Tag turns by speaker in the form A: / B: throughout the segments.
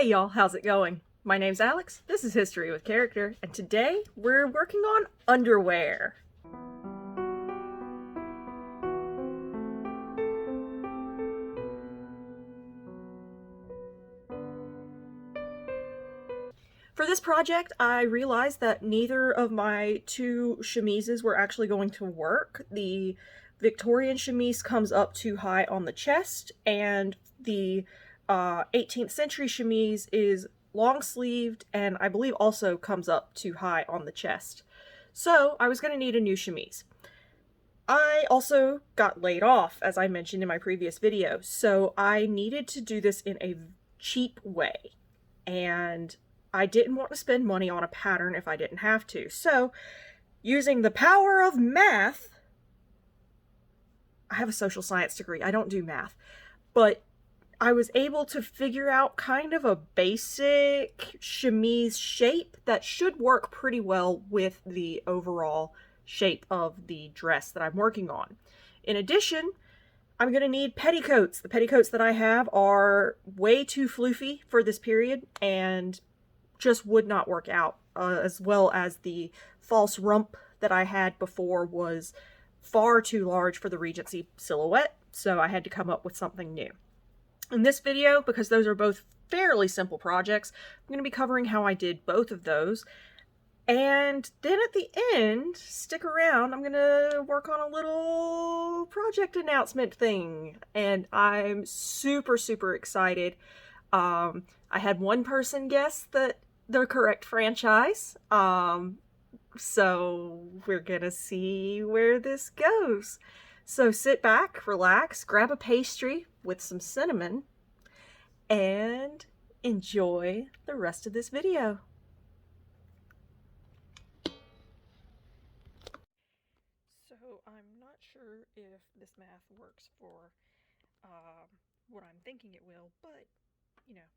A: Hey y'all, how's it going? My name's Alex, this is History with Character, and today we're working on underwear. For this project, I realized that neither of my two chemises were actually going to work. The Victorian chemise comes up too high on the chest, and the 18th century chemise is long-sleeved and I believe also comes up too high on the chest. So I was going to need a new chemise. I also got laid off, as I mentioned in my previous video, so I needed to do this in a cheap way. And I didn't want to spend money on a pattern if I didn't have to. So, using the power of math, I have a social science degree, I don't do math, but I was able to figure out kind of a basic chemise shape that should work pretty well with the overall shape of the dress that I'm working on. In addition, I'm going to need petticoats. The petticoats that I have are way too floofy for this period and just would not work out, as well as the false rump that I had before was far too large for the Regency silhouette, so I had to come up with something new. In this video, because those are both fairly simple projects, I'm going to be covering how I did both of those. And then at the end, stick around, I'm going to work on a little project announcement thing. And I'm super, super excited. I had one person guess the correct franchise. So we're going to see where this goes. So sit back, relax, grab a pastry with some cinnamon, and enjoy the rest of this video. So I'm not sure if this math works for what I'm thinking it will, but you know,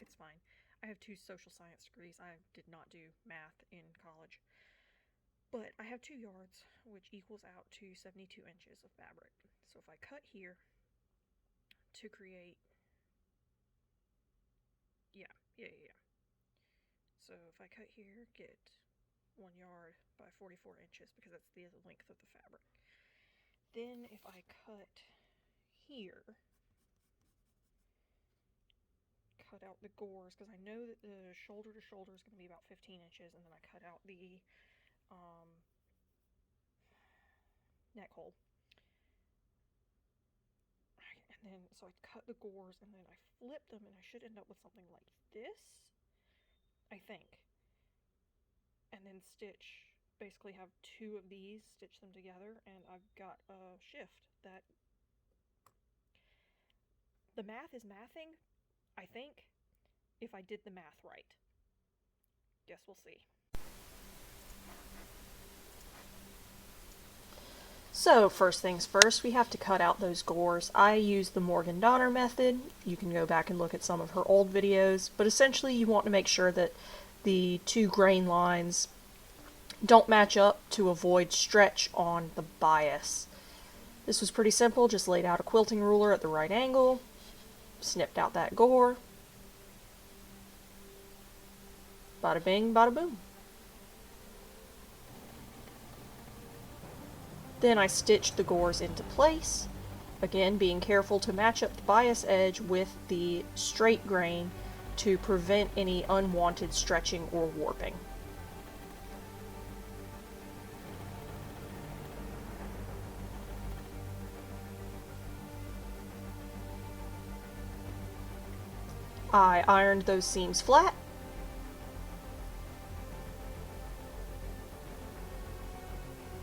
A: it's fine. I have two social science degrees. I did not do math in college. But I have 2 yards, which equals out to 72 inches of fabric. So if I cut here to create, yeah. So if I cut here, get 1 yard by 44 inches, because that's the length of the fabric. Then if I cut here, cut out the gores, because I know that the shoulder to shoulder is going to be about 15 inches, and then I cut out the neck hole. And then, so I cut the gores, and then I flip them, and I should end up with something like this, I think. And then stitch, basically have 2 of these, stitch them together, and I've got a shift that, the math is mathing, I think, if I did the math right. Guess we'll see. So first things first, we have to cut out those gores. I use the Morgan Donner method. You can go back and look at some of her old videos, but essentially you want to make sure that the 2 grain lines don't match up to avoid stretch on the bias. This was pretty simple, just laid out a quilting ruler at the right angle, snipped out that gore, bada bing, bada boom. Then I stitched the gores into place, again being careful to match up the bias edge with the straight grain to prevent any unwanted stretching or warping. I ironed those seams flat.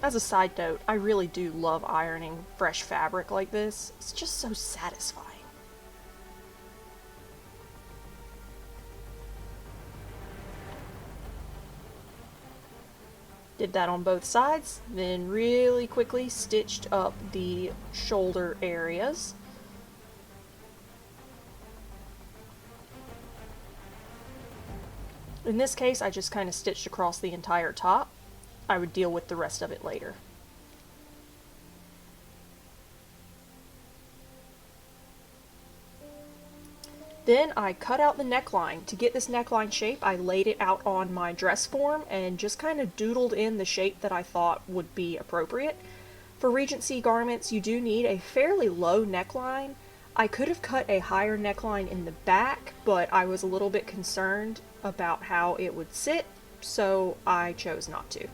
A: As a side note, I really do love ironing fresh fabric like this. It's just so satisfying. Did that on both sides, then really quickly stitched up the shoulder areas. In this case, I just kind of stitched across the entire top. I would deal with the rest of it later. Then I cut out the neckline. To get this neckline shape, I laid it out on my dress form and just kind of doodled in the shape that I thought would be appropriate. For Regency garments, you do need a fairly low neckline. I could have cut a higher neckline in the back, but I was a little bit concerned about how it would sit, so I chose not to.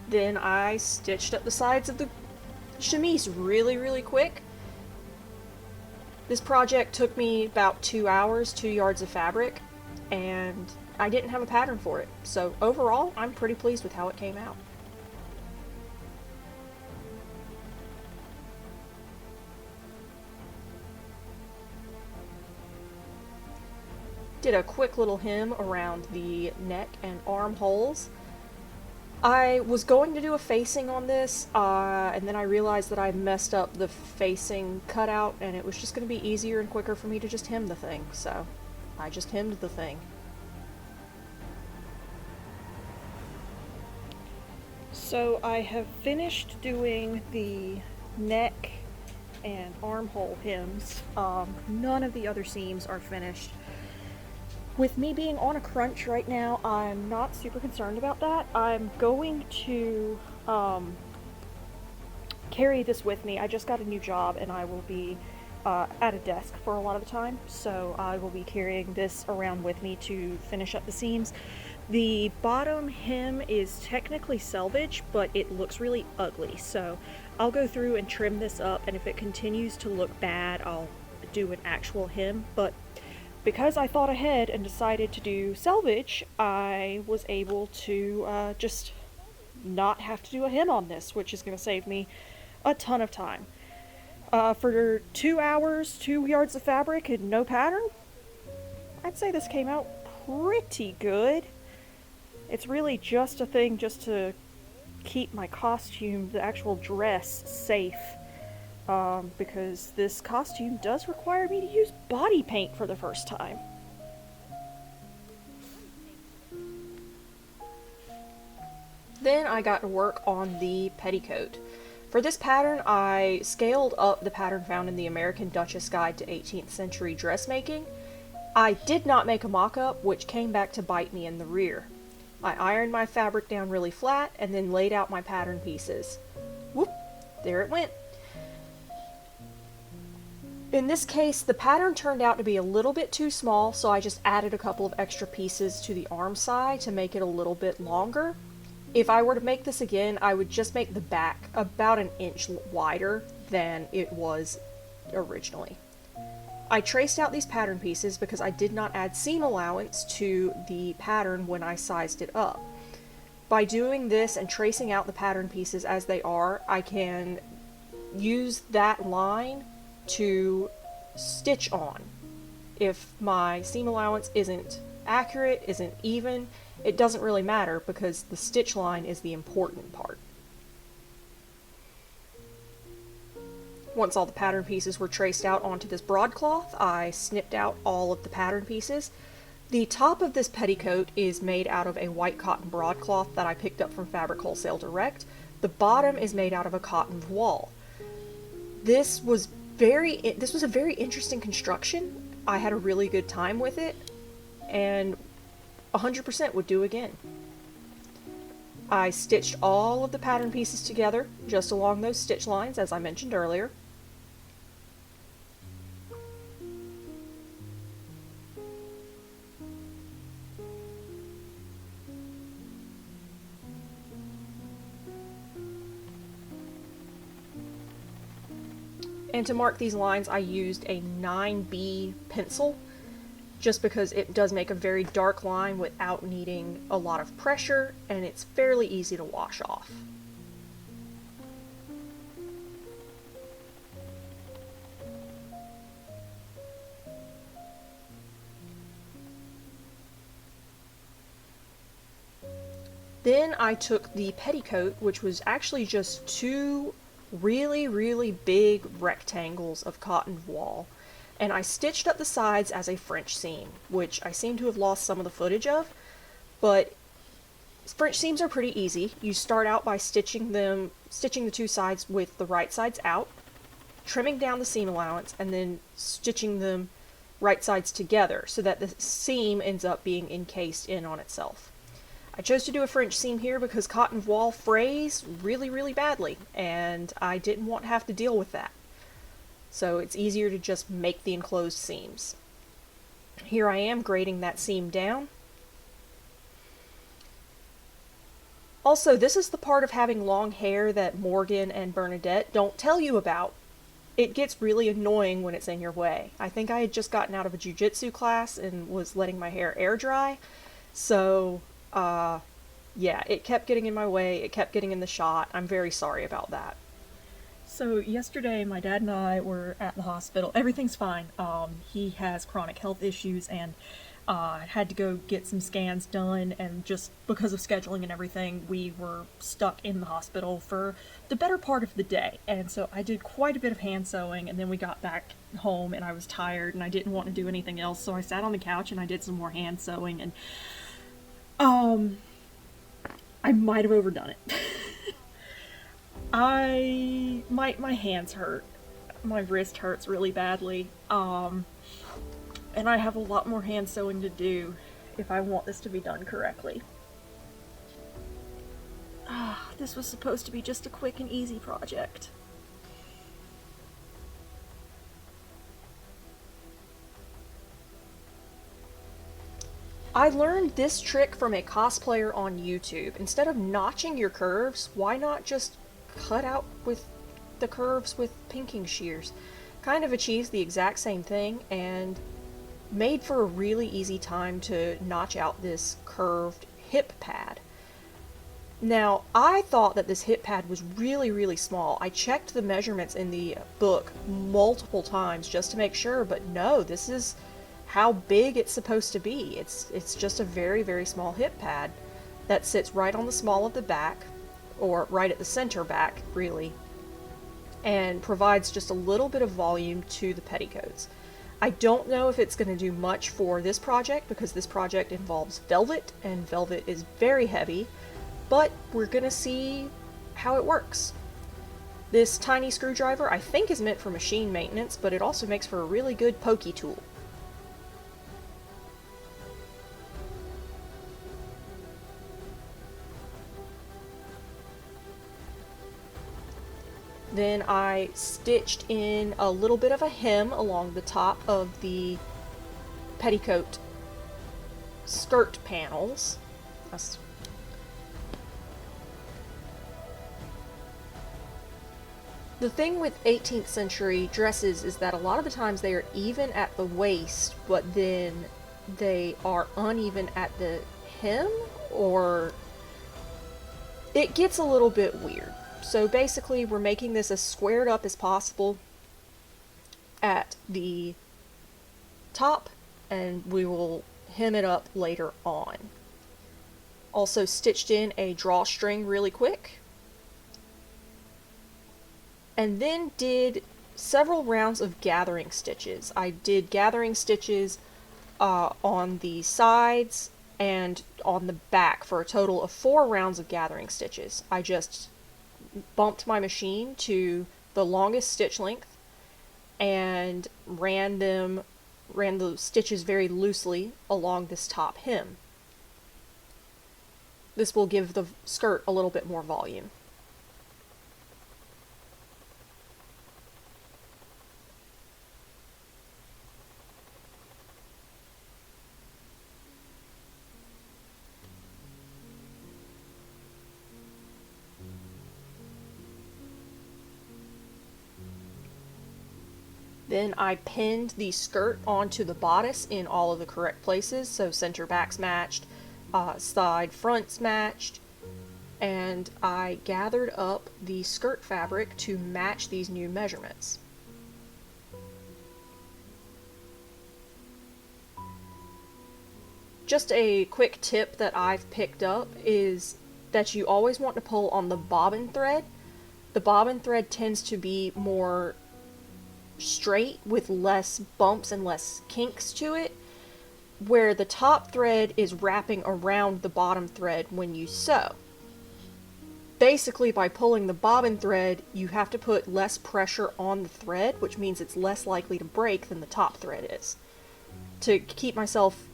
A: Then I stitched up the sides of the chemise really quick. This project took me about 2 hours, 2 yards of fabric, and I didn't have a pattern for it. So overall, I'm pretty pleased with how it came out. Did a quick little hem around the neck and armholes. I was going to do a facing on this, and then I realized that I messed up the facing cutout, and it was just going to be easier and quicker for me to just hem the thing, so I just hemmed the thing. So I have finished doing the neck and armhole hems. None of the other seams are finished. With me being on a crunch right now, I'm not super concerned about that. I'm going to carry this with me. I just got a new job and I will be at a desk for a lot of the time, so I will be carrying this around with me to finish up the seams. The bottom hem is technically selvage, but it looks really ugly, so I'll go through and trim this up, and if it continues to look bad, I'll do an actual hem. But because I thought ahead and decided to do selvage, I was able to just not have to do a hem on this, which is going to save me a ton of time. For 2 hours, 2 yards of fabric, and no pattern, I'd say this came out pretty good. It's really just a thing just to keep my costume, the actual dress, safe. Because this costume does require me to use body paint for the first time. Then I got to work on the petticoat. For this pattern, I scaled up the pattern found in the American Duchess Guide to 18th Century Dressmaking. I did not make a mock-up, which came back to bite me in the rear. I ironed my fabric down really flat and then laid out my pattern pieces. Whoop! There it went. In this case, the pattern turned out to be a little bit too small, so I just added a couple of extra pieces to the arm side to make it a little bit longer. If I were to make this again, I would just make the back about an inch wider than it was originally. I traced out these pattern pieces because I did not add seam allowance to the pattern when I sized it up. By doing this and tracing out the pattern pieces as they are, I can use that line to stitch on. If my seam allowance isn't accurate, isn't even, it doesn't really matter because the stitch line is the important part. Once all the pattern pieces were traced out onto this broadcloth, I snipped out all of the pattern pieces. The top of this petticoat is made out of a white cotton broadcloth that I picked up from Fabric Wholesale Direct. The bottom is made out of a cotton voile. This was a very interesting construction. I had a really good time with it, and 100% would do again. I stitched all of the pattern pieces together, just along those stitch lines, as I mentioned earlier. And to mark these lines, I used a 9B pencil, just because it does make a very dark line without needing a lot of pressure, and it's fairly easy to wash off. Then I took the petticoat, which was actually just 2 really, really big rectangles of cotton voile, and I stitched up the sides as a French seam, which I seem to have lost some of the footage of, but French seams are pretty easy. You start out by stitching the two sides with the right sides out, trimming down the seam allowance, and then stitching them right sides together so that the seam ends up being encased in on itself. I chose to do a French seam here because cotton voile frays really, really badly, and I didn't want to have to deal with that. So it's easier to just make the enclosed seams. Here I am grading that seam down. Also, this is the part of having long hair that Morgan and Bernadette don't tell you about. It gets really annoying when it's in your way. I think I had just gotten out of a jiu-jitsu class and was letting my hair air dry, so yeah, it kept getting in my way, it kept getting in the shot. I'm very sorry about that.
B: So yesterday, my dad and I were at the hospital. Everything's fine. He has chronic health issues and had to go get some scans done. And just because of scheduling and everything, we were stuck in the hospital for the better part of the day. And so I did quite a bit of hand sewing. And then we got back home, and I was tired, and I didn't want to do anything else. So I sat on the couch and I did some more hand sewing. And I might have overdone it. My hands hurt. My wrist hurts really badly. And I have a lot more hand sewing to do if I want this to be done correctly. This was supposed to be just a quick and easy project.
A: I learned this trick from a cosplayer on YouTube. Instead of notching your curves, why not just cut out with the curves with pinking shears? Kind of achieves the exact same thing and made for a really easy time to notch out this curved hip pad. Now, I thought that this hip pad was really, really small. I checked the measurements in the book multiple times just to make sure, but no, this is how big it's supposed to be. It's just a very, very small hip pad that sits right on the small of the back, or right at the center back, really, and provides just a little bit of volume to the petticoats. I don't know if it's going to do much for this project because this project involves velvet, and velvet is very heavy, but we're going to see how it works. This tiny screwdriver I think is meant for machine maintenance, but it also makes for a really good pokey tool. Then I stitched in a little bit of a hem along the top of the petticoat skirt panels. The thing with 18th century dresses is that a lot of the times they are even at the waist, but then they are uneven at the hem, or it gets a little bit weird. So basically, we're making this as squared up as possible at the top, and we will hem it up later on. Also stitched in a drawstring really quick, and then did several rounds of gathering stitches. I did gathering stitches on the sides and on the back for a total of 4 rounds of gathering stitches. I just bumped my machine to the longest stitch length and ran the stitches very loosely along this top hem. This will give the skirt a little bit more volume. Then I pinned the skirt onto the bodice in all of the correct places, so center backs matched, side fronts matched, and I gathered up the skirt fabric to match these new measurements. Just a quick tip that I've picked up is that you always want to pull on the bobbin thread The bobbin thread tends to be more straight with less bumps and less kinks to it, where the top thread is wrapping around the bottom thread when you sew. Basically, by pulling the bobbin thread, you have to put less pressure on the thread, which means it's less likely to break than the top thread is. To keep myself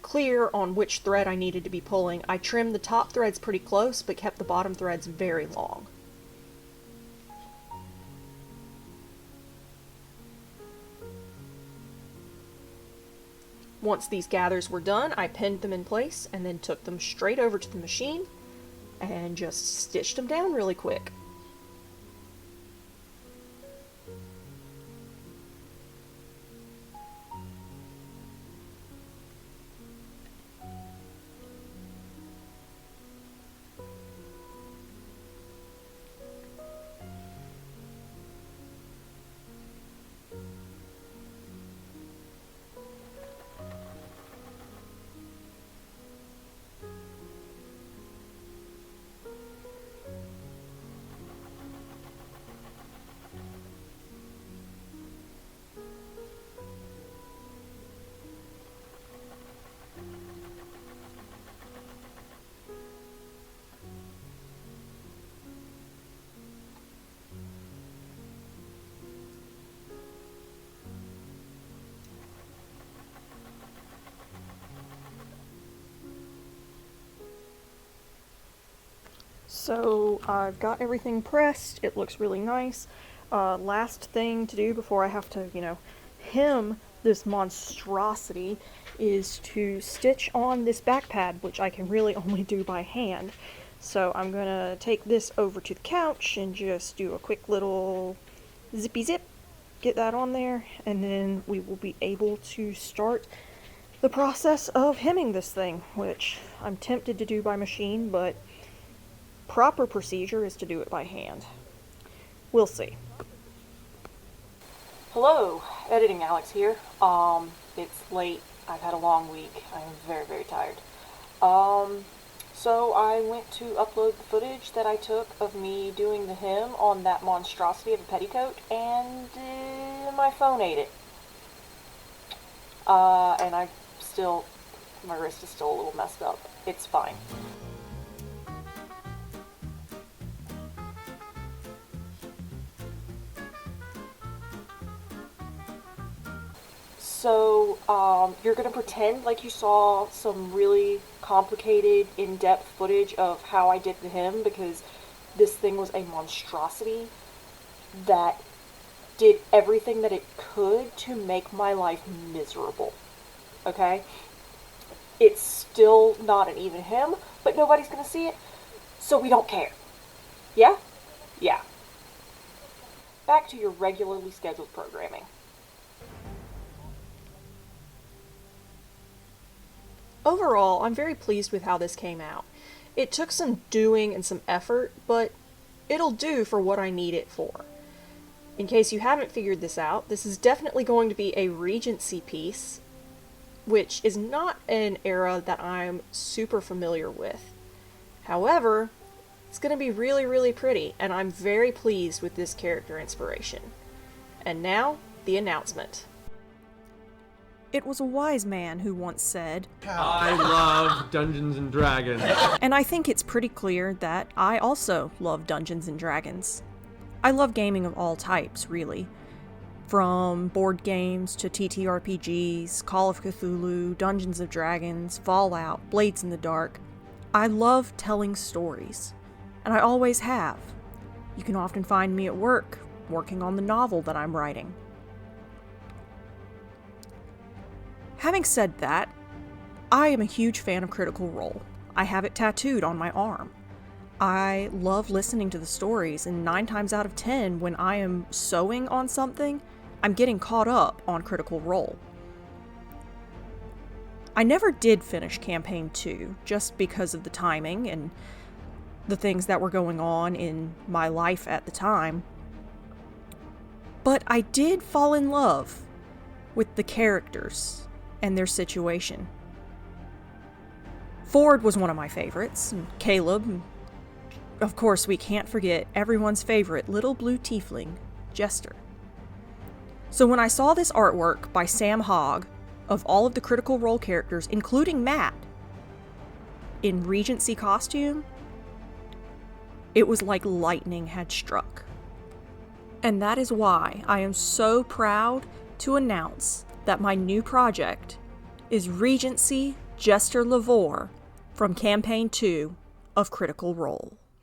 A: clear on which thread I needed to be pulling, I trimmed the top threads pretty close, but kept the bottom threads very long. Once these gathers were done, I pinned them in place and then took them straight over to the machine and just stitched them down really quick. So I've got everything pressed. It looks really nice. Last thing to do before I have to, hem this monstrosity is to stitch on this back pad, which I can really only do by hand. So I'm gonna take this over to the couch and just do a quick little zippy zip, get that on there, and then we will be able to start the process of hemming this thing, which I'm tempted to do by machine, but proper procedure is to do it by hand. We'll see. Hello, Editing Alex here. It's late. I've had a long week. I'm very, very tired. So I went to upload the footage that I took of me doing the hem on that monstrosity of a petticoat, and my phone ate it. And my wrist is still a little messed up. It's fine. So, you're going to pretend like you saw some really complicated, in-depth footage of how I did the hem, because this thing was a monstrosity that did everything that it could to make my life miserable. Okay? It's still not an even hem, but nobody's going to see it, so we don't care. Yeah? Yeah. Back to your regularly scheduled programming. Overall, I'm very pleased with how this came out. It took some doing and some effort, but it'll do for what I need it for. In case you haven't figured this out, this is definitely going to be a Regency piece, which is not an era that I'm super familiar with. However, it's going to be really, really pretty, and I'm very pleased with this character inspiration. And now, the announcement. It was a wise man who once said,
C: I love Dungeons and Dragons.
A: And I think it's pretty clear that I also love Dungeons and Dragons. I love gaming of all types, really. From board games to TTRPGs, Call of Cthulhu, Dungeons and Dragons, Fallout, Blades in the Dark. I love telling stories, and I always have. You can often find me at work, working on the novel that I'm writing. Having said that, I am a huge fan of Critical Role. I have it tattooed on my arm. I love listening to the stories, and 9 times out of 10, when I am sewing on something, I'm getting caught up on Critical Role. I never did finish Campaign 2, just because of the timing and the things that were going on in my life at the time. But I did fall in love with the characters and their situation. Ford was one of my favorites, and Caleb,
B: of course, we can't forget everyone's favorite little blue tiefling, Jester. So when I saw this artwork by Sam Hogg of all of the Critical Role characters, including Matt, in Regency costume, it was like lightning had struck. And that is why I am so proud to announce that my new project is Regency Jester Lavore from Campaign 2 of Critical Role.